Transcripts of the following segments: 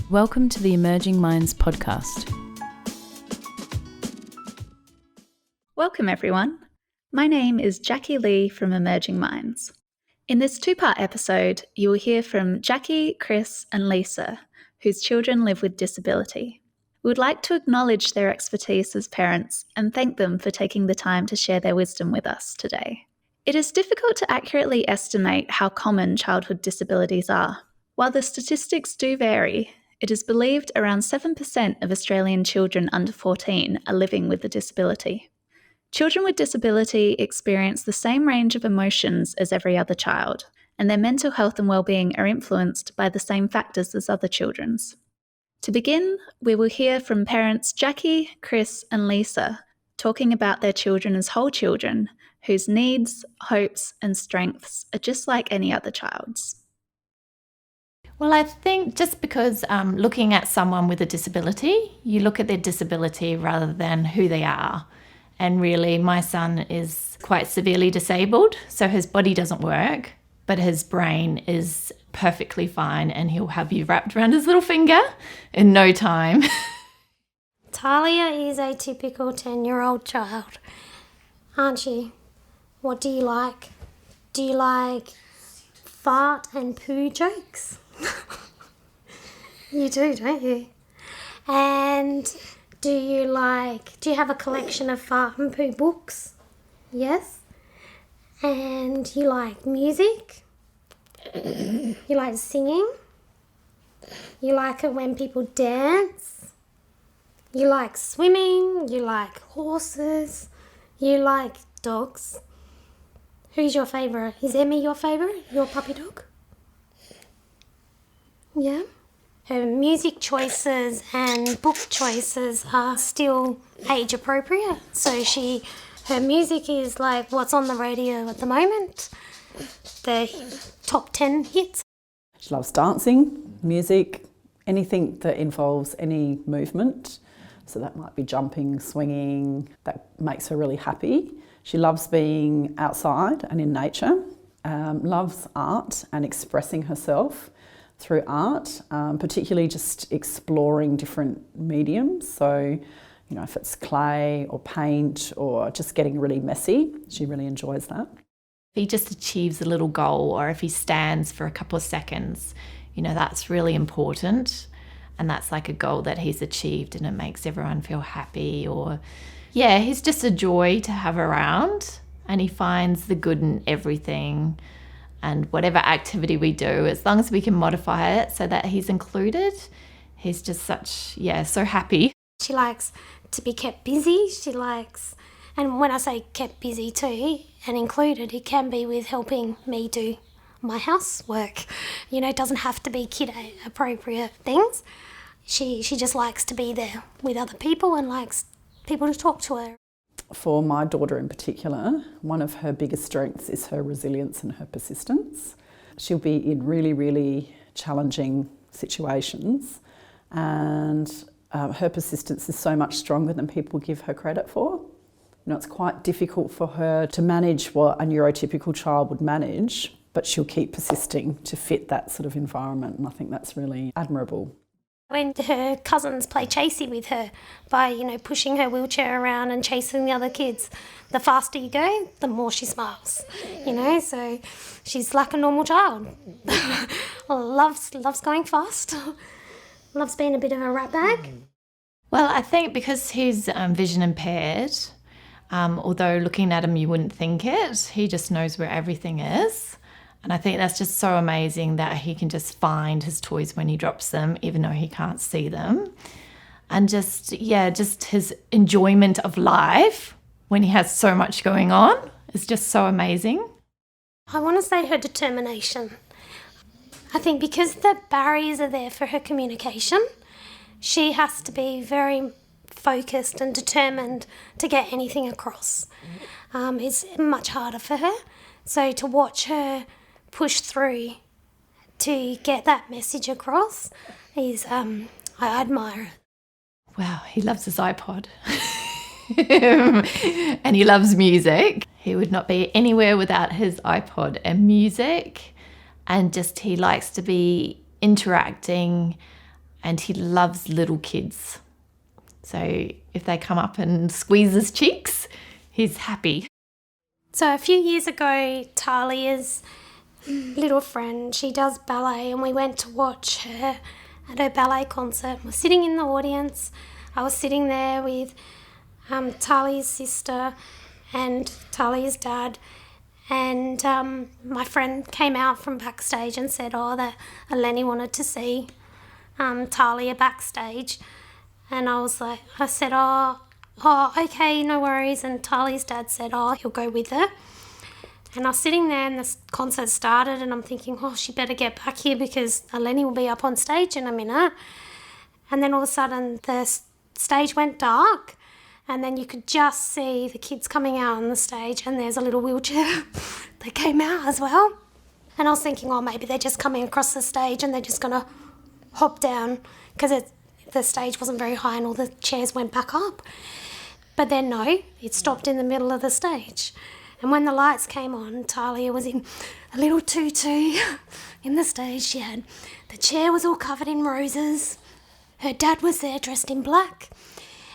Welcome to the Emerging Minds podcast. Welcome everyone. My name is Jacqui Lee from Emerging Minds. In this two-part episode, you will hear from Jacqui, Chris and Lisa, whose children live with disability. We would like to acknowledge their expertise as parents and thank them for taking the time to share their wisdom with us today. It is difficult to accurately estimate how common childhood disabilities are. While the statistics do vary, it is believed around 7% of Australian children under 14 are living with a disability. Children with disability experience the same range of emotions as every other child, and their mental health and well-being are influenced by the same factors as other children's. To begin, we will hear from parents Jacqui, Chris and Lisa talking about their children as whole children whose needs, hopes and strengths are just like any other child's. Well, I think just because looking at someone with a disability, you look at their disability rather than who they are. And really, my son is quite severely disabled, so his body doesn't work, but his brain is perfectly fine and he'll have you wrapped around his little finger in no time. Talia is a typical 10-year-old child, aren't you? What do you like? Do you like fart and poo jokes? You do, don't you? And do you have a collection of fart and poo books? Yes. And you like music? You like singing? You like it when people dance? You like swimming? You like horses? You like dogs? Who's your favourite? Is Emmy your favourite? Your puppy dog? Yeah. Her music choices and book choices are still age appropriate. So her music is like what's on the radio at the moment, the top 10 hits. She loves dancing, music, anything that involves any movement. So that might be jumping, swinging, that makes her really happy. She loves being outside and in nature, loves art and expressing herself through art, particularly just exploring different mediums. So, if it's clay or paint or just getting really messy, she really enjoys that. If he just achieves a little goal or if he stands for a couple of seconds, that's really important. And that's like a goal that he's achieved and it makes everyone feel happy. Or, he's just a joy to have around and he finds the good in everything. And whatever activity we do, as long as we can modify it so that he's included, he's just so happy. She likes to be kept busy. And when I say kept busy too, and included, it can be with helping me do my housework. It doesn't have to be kid-appropriate things. She just likes to be there with other people and likes people to talk to her. For my daughter in particular, one of her biggest strengths is her resilience and her persistence. She'll be in really, really challenging situations and her persistence is so much stronger than people give her credit for. It's quite difficult for her to manage what a neurotypical child would manage, but she'll keep persisting to fit that sort of environment, and I think that's really admirable. When her cousins play chasey with her by, pushing her wheelchair around and chasing the other kids, the faster you go, the more she smiles, so she's like a normal child. loves going fast, loves being a bit of a rat bag. Well, I think because he's vision impaired, although looking at him you wouldn't think it, he just knows where everything is. And I think that's just so amazing that he can just find his toys when he drops them, even though he can't see them. And just his enjoyment of life when he has so much going on is just so amazing. I want to say her determination. I think because the barriers are there for her communication, she has to be very focused and determined to get anything across. It's much harder for her. So to watch her push through to get that message across is, I admire it. Wow, he loves his iPod. And he loves music. He would not be anywhere without his iPod and music. And just he likes to be interacting and he loves little kids. So if they come up and squeeze his cheeks, he's happy. So a few years ago, Talia's little friend, she does ballet, and we went to watch her at her ballet concert. We're sitting in the audience. I was sitting there with Talia's sister and Talia's dad, and my friend came out from backstage and said, that Eleni wanted to see Talia backstage. And I said, okay, no worries. And Talia's dad said, he'll go with her. And I was sitting there and the concert started, and I'm thinking, she better get back here because Eleni will be up on stage in a minute. And then all of a sudden the stage went dark, and then you could just see the kids coming out on the stage, and there's a little wheelchair that came out as well. And I was thinking, maybe they're just coming across the stage and they're just going to hop down because the stage wasn't very high and all the chairs went back up. But then no, it stopped in the middle of the stage. And when the lights came on, Talia was in a little tutu in the stage. The chair was all covered in roses. Her dad was there dressed in black,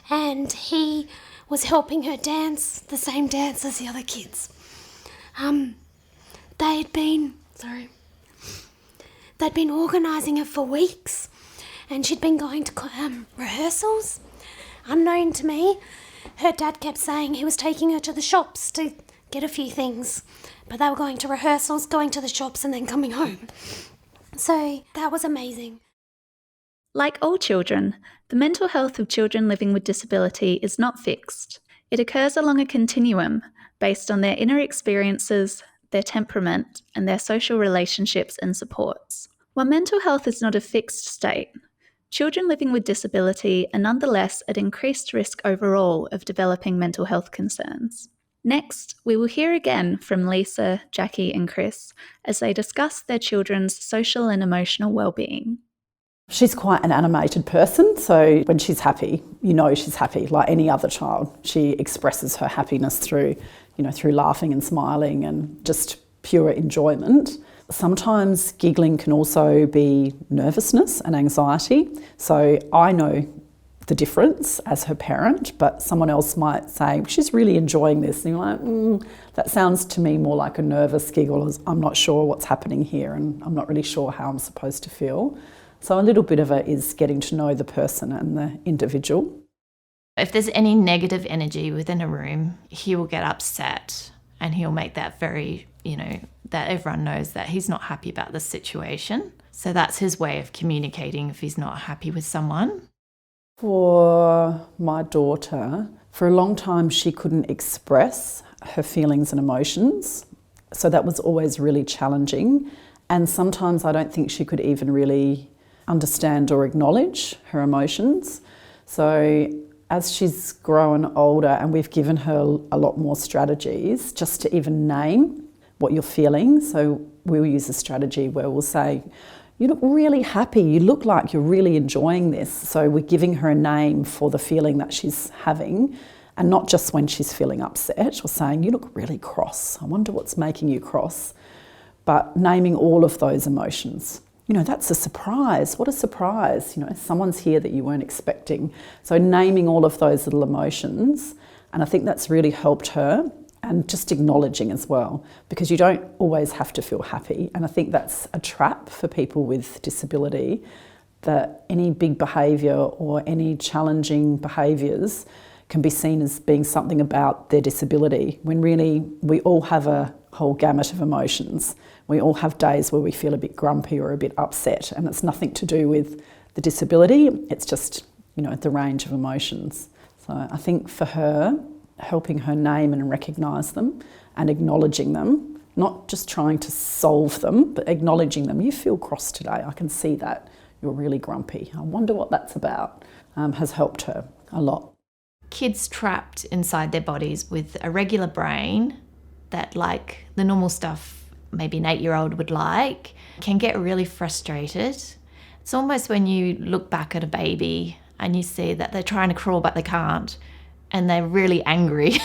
and he was helping her dance the same dance as the other kids. They'd been organising it for weeks, and she'd been going to rehearsals. Unknown to me, her dad kept saying he was taking her to the shops to get a few things, but they were going to rehearsals, going to the shops, and then coming home. So that was amazing. Like all children, the mental health of children living with disability is not fixed. It occurs along a continuum based on their inner experiences, their temperament, and their social relationships and supports. While mental health is not a fixed state, children living with disability are nonetheless at increased risk overall of developing mental health concerns. Next, we will hear again from Lisa, Jacqui, and Chris as they discuss their children's social and emotional well-being. She's quite an animated person, so when she's happy, she's happy like any other child. She expresses her happiness through laughing and smiling and just pure enjoyment. Sometimes giggling can also be nervousness and anxiety. So I know the difference as her parent, but someone else might say, she's really enjoying this. And you're like, that sounds to me more like a nervous giggle. I'm not sure what's happening here and I'm not really sure how I'm supposed to feel. So a little bit of it is getting to know the person and the individual. If there's any negative energy within a room, he will get upset and he'll make that very, that everyone knows that he's not happy about the situation. So that's his way of communicating if he's not happy with someone. For my daughter, for a long time she couldn't express her feelings and emotions. So that was always really challenging. And sometimes I don't think she could even really understand or acknowledge her emotions. So as she's grown older and we've given her a lot more strategies just to even name what you're feeling. So we'll use a strategy where we'll say, you look really happy, you look like you're really enjoying this. So we're giving her a name for the feeling that she's having, and not just when she's feeling upset or saying, you look really cross, I wonder what's making you cross, but naming all of those emotions. That's a surprise. What a surprise. Someone's here that you weren't expecting. So naming all of those little emotions, and I think that's really helped her, and just acknowledging as well, because you don't always have to feel happy. And I think that's a trap for people with disability, that any big behaviour or any challenging behaviours can be seen as being something about their disability, when really we all have a whole gamut of emotions. We all have days where we feel a bit grumpy or a bit upset, and it's nothing to do with the disability, it's just, the range of emotions. So I think for her, helping her name and recognise them and acknowledging them, not just trying to solve them, but acknowledging them. You feel cross today, I can see that. You're really grumpy. I wonder what that's about, has helped her a lot. Kids trapped inside their bodies with a regular brain that, like the normal stuff maybe an 8-year-old would like, can get really frustrated. It's almost when you look back at a baby and you see that they're trying to crawl but they can't, and they're really angry.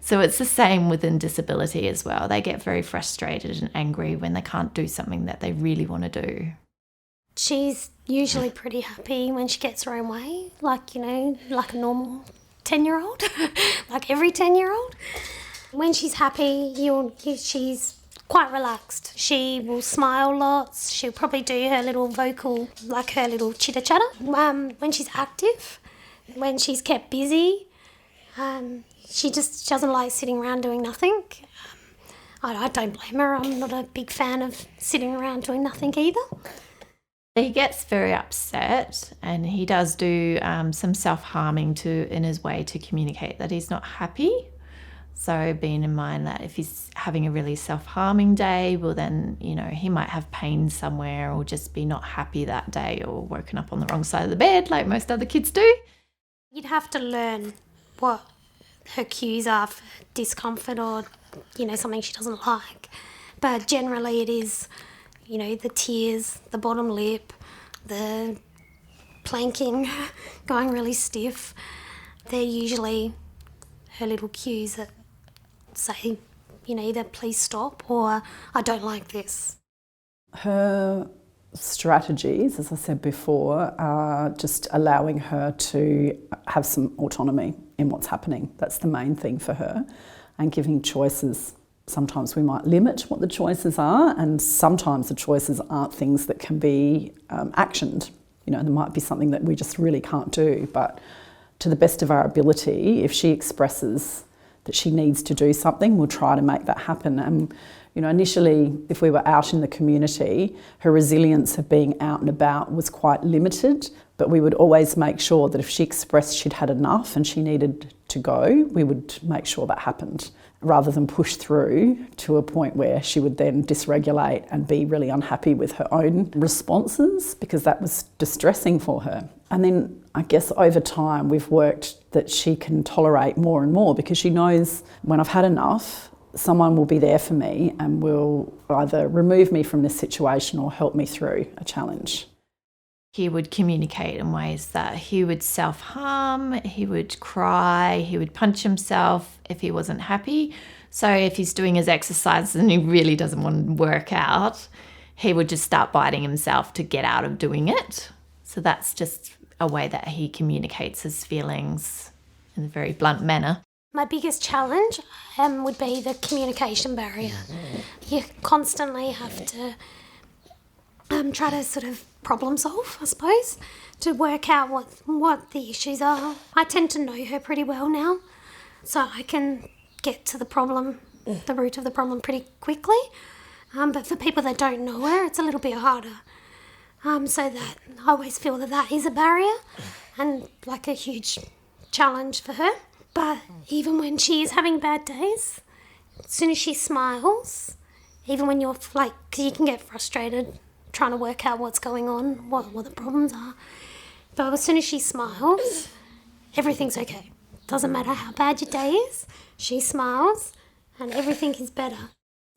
So it's the same within disability as well. They get very frustrated and angry when they can't do something that they really want to do. She's usually pretty happy when she gets her own way, like, like a normal 10-year-old, like every 10-year-old. When she's happy, she's quite relaxed. She will smile lots. She'll probably do her little vocal, like her little chitter-chatter. When she's active, when she's kept busy, she just doesn't like sitting around doing nothing. I don't blame her. I'm not a big fan of sitting around doing nothing either. He gets very upset, and he does do some self-harming in his way to communicate that he's not happy. So being in mind that if he's having a really self-harming day, well then, he might have pain somewhere or just be not happy that day or woken up on the wrong side of the bed like most other kids do. You'd have to learn what her cues are for discomfort or, something she doesn't like. But generally it is, the tears, the bottom lip, the planking, going really stiff. They're usually her little cues that say, either please stop or I don't like this. Her strategies, as I said before, are just allowing her to have some autonomy in what's happening. That's the main thing for her, and giving choices. Sometimes we might limit what the choices are, and sometimes the choices aren't things that can be actioned. There might be something that we just really can't do, but to the best of our ability, if she expresses that she needs to do something, we'll try to make that happen. And initially, if we were out in the community, her resilience of being out and about was quite limited, but we would always make sure that if she expressed she'd had enough and she needed to go, we would make sure that happened, rather than push through to a point where she would then dysregulate and be really unhappy with her own responses, because that was distressing for her. And then I guess over time we've worked that she can tolerate more and more, because she knows when I've had enough, someone will be there for me and will either remove me from this situation or help me through a challenge. He would communicate in ways that he would self-harm, he would cry, he would punch himself if he wasn't happy. So if he's doing his exercises and he really doesn't want to work out, he would just start biting himself to get out of doing it. So that's just a way that he communicates his feelings in a very blunt manner. My biggest challenge would be the communication barrier. You constantly have to try to sort of problem solve, I suppose, to work out what the issues are. I tend to know her pretty well now, so I can get to the problem, the root of the problem pretty quickly. But for people that don't know her, it's a little bit harder. So that I always feel that is a barrier and like a huge challenge for her. But even when she is having bad days, as soon as she smiles, even when you're because you can get frustrated trying to work out what's going on, what the problems are. But as soon as she smiles, everything's okay. Doesn't matter how bad your day is, she smiles and everything is better.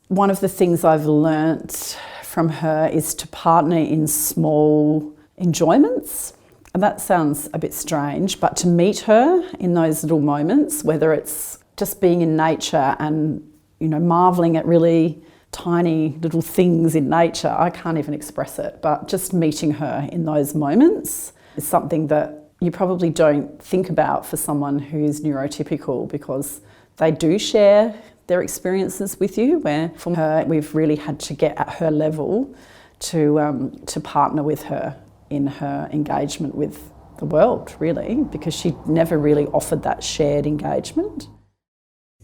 One of the things I've learnt from her is to partner in small enjoyments. And that sounds a bit strange, but to meet her in those little moments, whether it's just being in nature and, marvelling at really tiny little things in nature, I can't even express it, but just meeting her in those moments is something that you probably don't think about for someone who's neurotypical, because they do share their experiences with you, where for her we've really had to get at her level to partner with her in her engagement with the world, really, because she never really offered that shared engagement.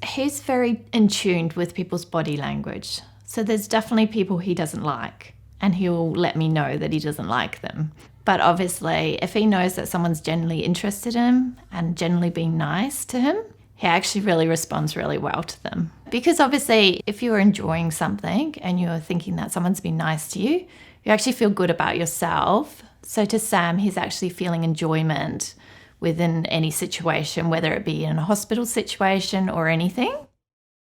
He's very in tune with people's body language. So there's definitely people he doesn't like, and he'll let me know that he doesn't like them. But obviously, if he knows that someone's genuinely interested in him and genuinely being nice to him, he actually really responds really well to them. Because obviously, if you're enjoying something and you're thinking that someone's been nice to you, you actually feel good about yourself. So to Sam, he's actually feeling enjoyment within any situation, whether it be in a hospital situation or anything.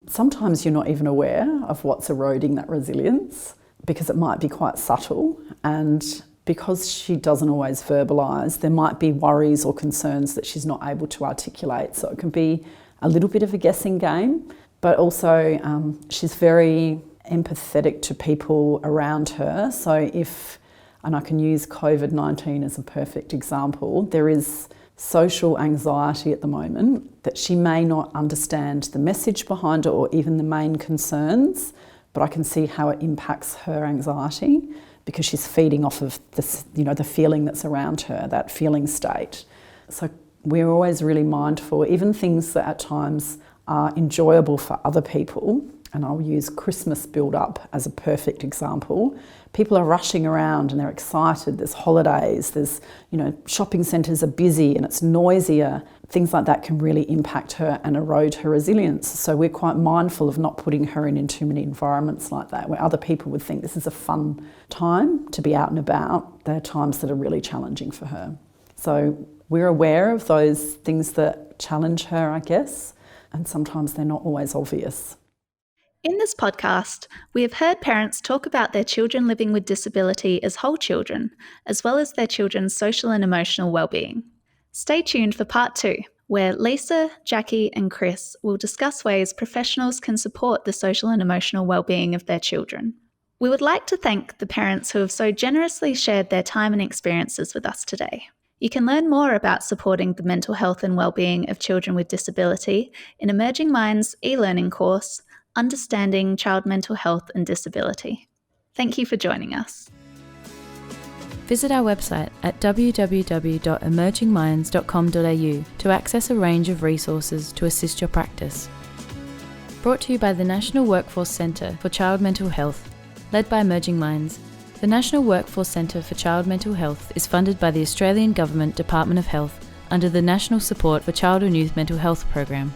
Sometimes you're not even aware of what's eroding that resilience, because it might be quite subtle, and because she doesn't always verbalise, there might be worries or concerns that she's not able to articulate. So it can be a little bit of a guessing game, but also she's very empathetic to people around her. So if And I can use COVID-19 as a perfect example. There is social anxiety at the moment that she may not understand the message behind it or even the main concerns, but I can see how it impacts her anxiety because she's feeding off of this, the feeling that's around her, that feeling state. So we're always really mindful, even things that at times are enjoyable for other people, and I'll use Christmas build-up as a perfect example. People are rushing around and they're excited, there's holidays, there's, shopping centres are busy and it's noisier. Things like that can really impact her and erode her resilience. So we're quite mindful of not putting her in too many environments like that, where other people would think this is a fun time to be out and about. There are times that are really challenging for her. So we're aware of those things that challenge her, I guess, and sometimes they're not always obvious. In this podcast, we have heard parents talk about their children living with disability as whole children, as well as their children's social and emotional wellbeing. Stay tuned for part 2, where Lisa, Jacqui and Chris will discuss ways professionals can support the social and emotional wellbeing of their children. We would like to thank the parents who have so generously shared their time and experiences with us today. You can learn more about supporting the mental health and wellbeing of children with disability in Emerging Minds e-learning course, Understanding Child Mental Health and Disability. Thank you for joining us. Visit our website at www.emergingminds.com.au to access a range of resources to assist your practice. Brought to you by the National Workforce Centre for Child Mental Health, led by Emerging Minds. The National Workforce Centre for Child Mental Health is funded by the Australian Government Department of Health under the National Support for Child and Youth Mental Health Program.